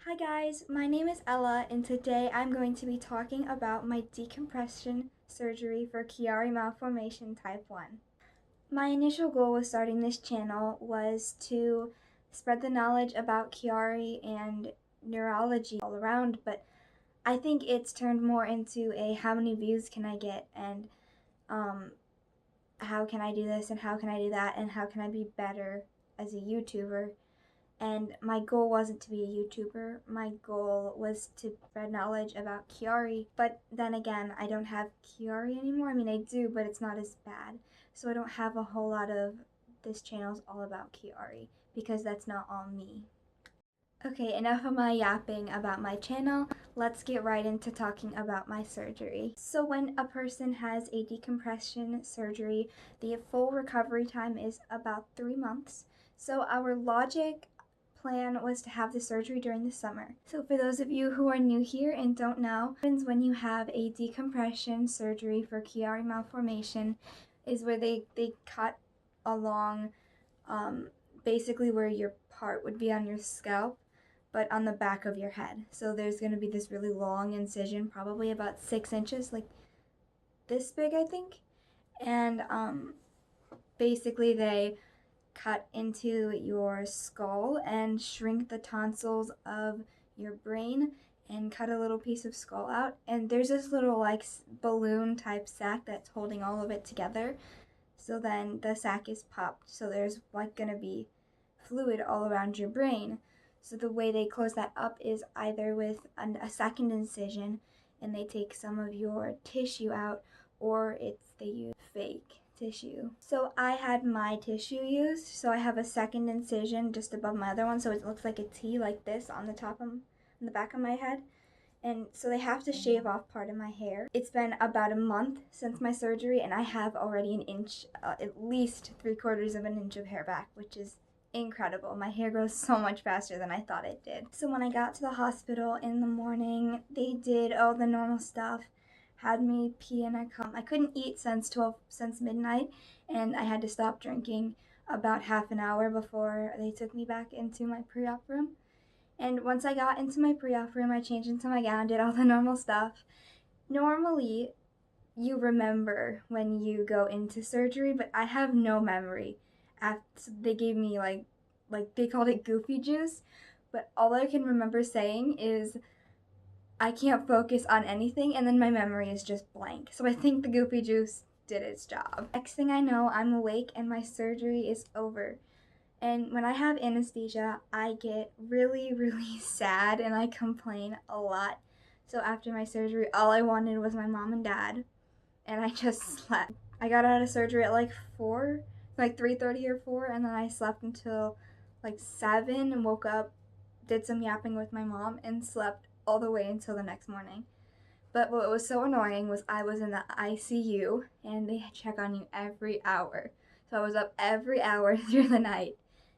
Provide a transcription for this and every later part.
Hi guys, my name is Ella and today I'm going to be talking about my decompression surgery for Chiari malformation type 1. My initial goal with starting this channel was to spread the knowledge about Chiari and neurology all around, but I think it's turned more into a how many views can I get and um, how can I do this and how can I do that and how can I be better as a YouTuber. And my goal wasn't to be a YouTuber. My goal was to spread knowledge about Chiari. But then again, I don't have Chiari anymore. I mean, I do, but it's not as bad. So I don't have a whole lot of this channel's all about Chiari because that's not all me. Okay, enough of my yapping about my channel. Let's get right into talking about my surgery. So when a person has a decompression surgery, the full recovery time is about 3 months. So our logic plan was to have the surgery during the summer. So for those of you who are new here and don't know, what happens when you have a decompression surgery for Chiari malformation is where they cut along basically where your part would be on your scalp, but on the back of your head. So there's going to be this really long incision, probably about 6 inches, like this big, I think. And basically they cut into your skull and shrink the tonsils of your brain and cut a little piece of skull out. And there's this little like balloon type sac that's holding all of it together. So then the sac is popped. So there's like gonna be fluid all around your brain. So the way they close that up is either with a second incision and they take some of your tissue out, or they use fake tissue. So I had my tissue used, so I have a second incision just above my other one, so it looks like a T like this on the back of my head. And so they have to shave off part of my hair. It's been about a month since my surgery and I have already an inch, at least 3/4 of an inch of hair back, which is incredible. My hair grows so much faster than I thought it did. So when I got to the hospital in the morning, they did all the normal stuff, had me pee in a cup. I couldn't eat since midnight, and I had to stop drinking about half an hour before they took me back into my pre-op room. And once I got into my pre-op room, I changed into my gown, did all the normal stuff. Normally, you remember when you go into surgery, but I have no memory. After they gave me like they called it goofy juice, but all I can remember saying is I can't focus on anything, and then my memory is just blank. So I think the goofy juice did its job. Next thing I know, I'm awake and my surgery is over. And when I have anesthesia, I get really, really sad and I complain a lot. So after my surgery, all I wanted was my mom and dad, and I just slept. I got out of surgery at like 4, like 3:30 or 4, and then I slept until like 7 and woke up, did some yapping with my mom, and slept all the way until the next morning. But what was so annoying was I was in the ICU and they check on you every hour. So I was up every hour through the night.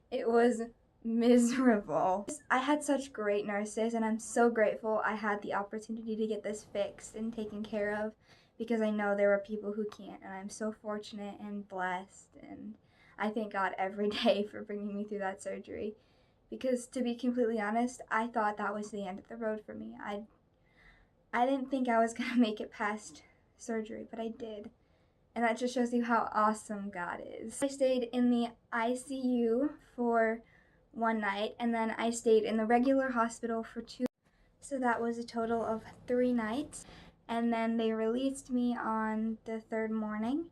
It was miserable. I had such great nurses and I'm so grateful I had the opportunity to get this fixed and taken care of, because I know there are people who can't, and I'm so fortunate and blessed, and I thank God every day for bringing me through that surgery, because to be completely honest, I thought that was the end of the road for me. I didn't think I was going to make it past surgery, but I did. And that just shows you how awesome God is. I stayed in the ICU for 1 night, and then I stayed in the regular hospital for 2. So that was a total of 3 nights. And then they released me on the 3rd morning.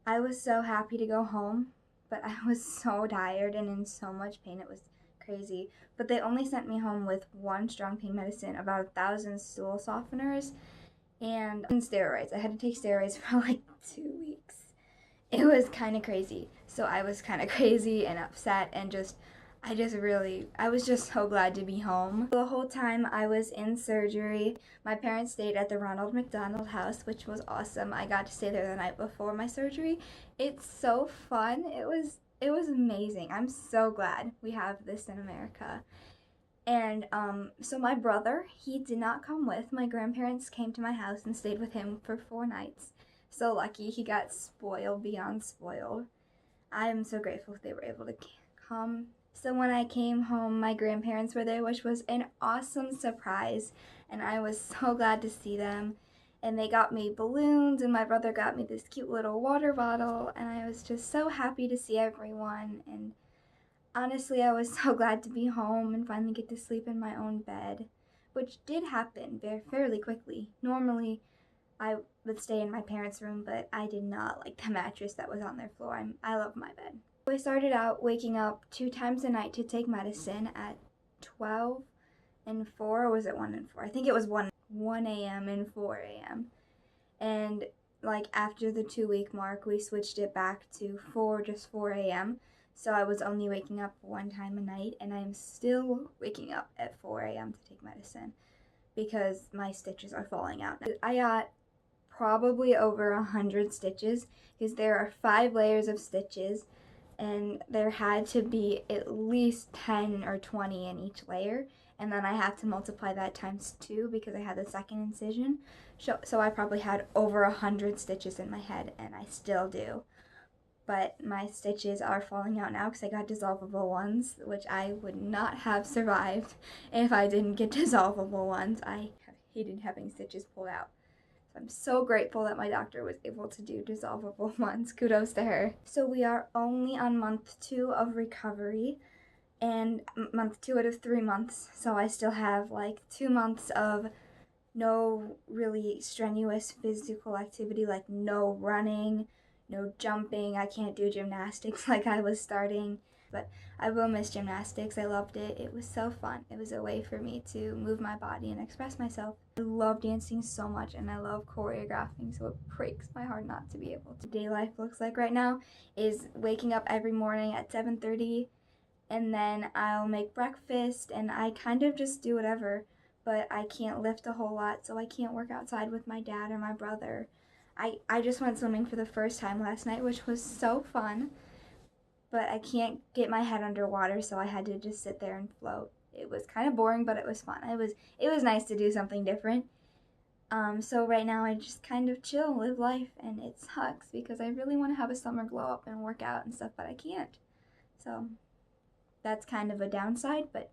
I was so happy to go home, but I was so tired and in so much pain. It was crazy. But they only sent me home with 1 strong pain medicine, about 1,000 stool softeners, and steroids. I had to take steroids for like 2 weeks. It was kind of crazy. So I was kind of crazy and upset and I was just so glad to be home. The whole time I was in surgery, my parents stayed at the Ronald McDonald House, which was awesome. I got to stay there the night before my surgery. It's so fun. It was amazing. I'm so glad we have this in America. And so my brother, he did not come with. My grandparents came to my house and stayed with him for 4 nights. So lucky, he got spoiled beyond spoiled. I am so grateful they were able to come So when I came home, my grandparents were there, which was an awesome surprise, and I was so glad to see them. And they got me balloons, and my brother got me this cute little water bottle, and I was just so happy to see everyone. And honestly, I was so glad to be home and finally get to sleep in my own bed, which did happen fairly quickly. Normally, I would stay in my parents' room, but I did not like the mattress that was on their floor. I love my bed. I started out waking up 2 times a night to take medicine at 12 and 4, or was it 1 and 4? I think it was 1 a.m. and 4 a.m. And like after the 2-week mark, we switched it back to just 4 a.m. So I was only waking up 1 time a night, and I'm still waking up at 4 a.m. to take medicine because my stitches are falling out. I got probably over 100 stitches because there are 5 layers of stitches, and there had to be at least 10 or 20 in each layer, and then I have to multiply that times 2 because I had the second incision. So I probably had over 100 stitches in my head, and I still do. But my stitches are falling out now because I got dissolvable ones, which I would not have survived if I didn't get dissolvable ones. I have hated having stitches pulled out. I'm so grateful that my doctor was able to do dissolvable ones. Kudos to her. So we are only on month 2 of recovery, and month 2 out of 3 months. So I still have like 2 months of no really strenuous physical activity, like no running, no jumping. I can't do gymnastics like I was starting, but I will miss gymnastics. I loved it. It was so fun. It was a way for me to move my body and express myself. I love dancing so much, and I love choreographing, so it breaks my heart not to be able to. Day life looks like right now is waking up every morning at 7:30, and then I'll make breakfast, and I kind of just do whatever, but I can't lift a whole lot, so I can't work outside with my dad or my brother. I just went swimming for the first time last night, which was so fun, but I can't get my head underwater, so I had to just sit there and float. It was kind of boring, but it was fun. It was nice to do something different. So right now I just kind of chill, live life, and it sucks because I really want to have a summer glow up and work out and stuff, but I can't. So that's kind of a downside, but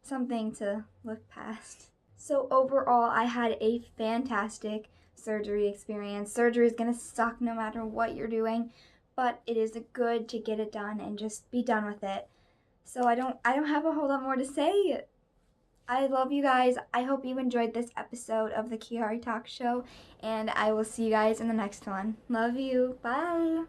something to look past. So overall, I had a fantastic surgery experience. Surgery is going to suck no matter what you're doing, but it is good to get it done and just be done with it. So I don't have a whole lot more to say. I love you guys. I hope you enjoyed this episode of the Chiari Talk Show, and I will see you guys in the next one. Love you. Bye.